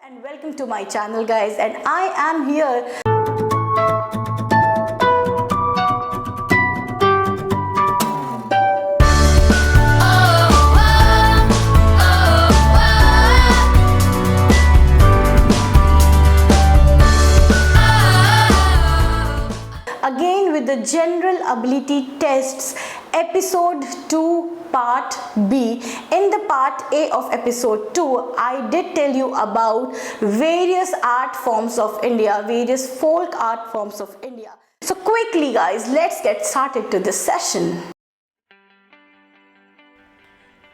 and welcome to my channel guys, and I am here again with the general ability tests episode 2 part B. In the part A of episode 2, I did tell you about various art forms of India, various folk art forms of India. So quickly guys, let's get started to this session.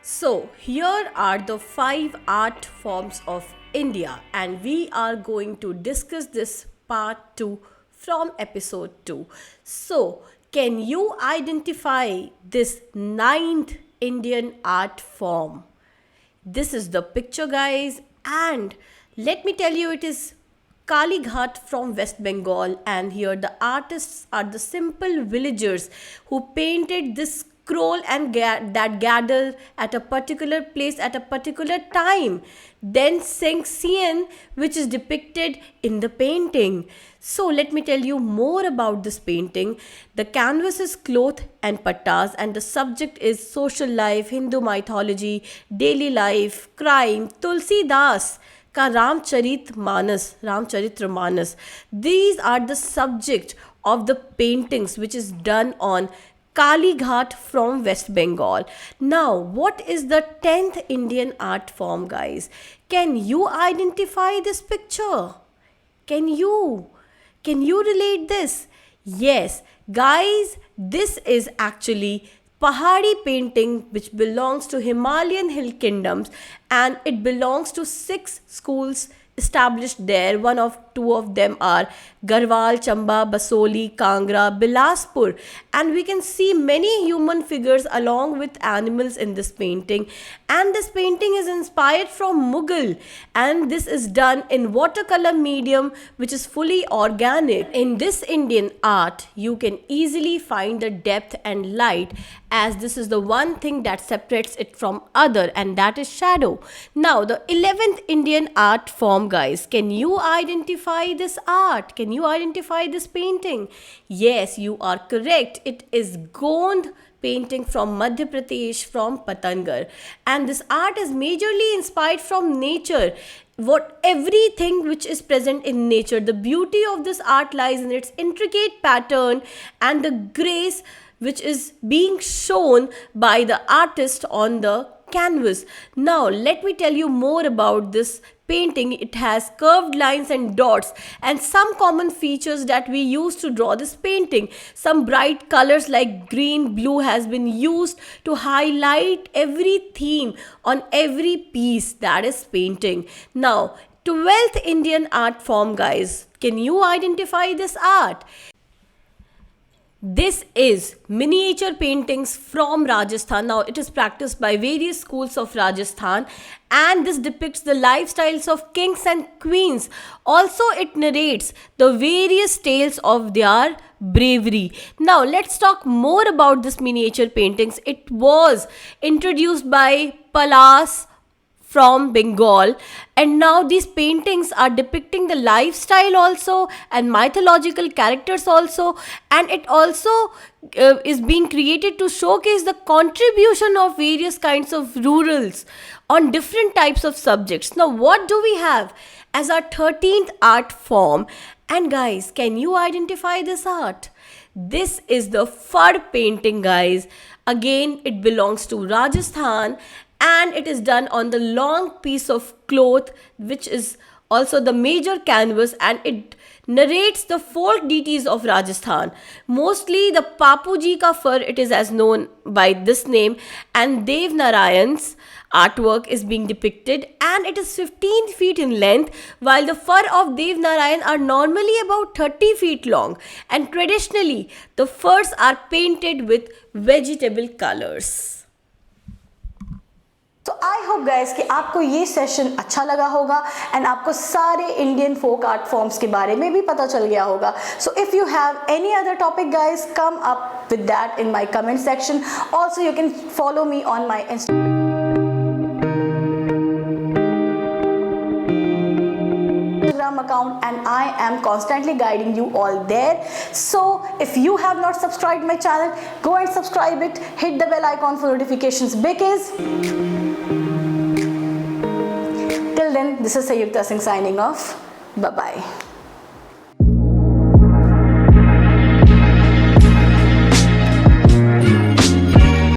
So here are the 5 art forms of India, and we are going to discuss this part 2 from episode 2. So can you identify this 9th Indian art form? This is the picture guys, and let me tell you, it is Kali Ghat from West Bengal, and here the artists are the simple villagers who painted this scroll and that gather at a particular place at a particular time, then sing Sian, which is depicted in the painting. So let me tell you more about this painting. The canvas is cloth and pattas, and the subject is social life, Hindu mythology, daily life, crime, Tulsi Das का Ramcharitra Manas. These are the subject of the paintings which is done on Kali Ghat from West Bengal. Now, what is the 10th Indian art form, guys? Can you identify this picture? Can you relate this? Yes, guys, this is actually Pahari painting, which belongs to Himalayan hill kingdoms, and it belongs to 6 schools established there. Two of them are Garhwal, Chamba, Basoli, Kangra, Bilaspur, and we can see many human figures along with animals in this painting. And this painting is inspired from Mughal, and this is done in watercolor medium, which is fully organic. In this Indian art, you can easily find the depth and light, as this is the one thing that separates it from other, and that is shadow. Now, the 11th Indian art form, guys, can you identify this art? Can you identify this painting? Yes, you are correct. It is Gond painting from Madhya Pradesh, from Patangarh, and this art is majorly inspired from nature. Everything which is present in nature, the beauty of this art lies in its intricate pattern and the grace which is being shown by the artist on the canvas. Now let me tell you more about this painting. It has curved lines and dots and some common features that we use to draw this painting. Some bright colors like green, blue has been used to highlight every theme on every piece that is painting. Now, 12th Indian art form, guys, can you identify this art? This is miniature paintings from Rajasthan. Now, it is practiced by various schools of Rajasthan, and this depicts the lifestyles of kings and queens. Also, it narrates the various tales of their bravery. Now, let's talk more about this miniature paintings. It was introduced by Palas from Bengal, and now these paintings are depicting the lifestyle also and mythological characters also, and it also is being created to showcase the contribution of various kinds of rurals on different types of subjects. Now, what do we have as our 13th art form? And guys, can you identify this art? This is the Fur painting, guys. Again, it belongs to Rajasthan, and it is done on the long piece of cloth, which is also the major canvas, and it narrates the folk deities of Rajasthan. Mostly the Papuji ka fur, it is as known by this name, and Dev Narayan's artwork is being depicted, and it is 15 feet in length, while the fur of Dev Narayan are normally about 30 feet long, and traditionally the furs are painted with vegetable colors. तो I hope guys कि आपको ये session अच्छा लगा होगा and आपको सारे Indian folk art forms के बारे में भी पता चल गया होगा. So if you have any other topic guys, come up with that in my comment section. Also you can follow me on my Instagram. Instagram account, and I am constantly guiding you all there. So if you have not subscribed my channel, go and subscribe it, hit the bell icon for notifications, because till then, this is Sayukta Singh signing off. Bye bye.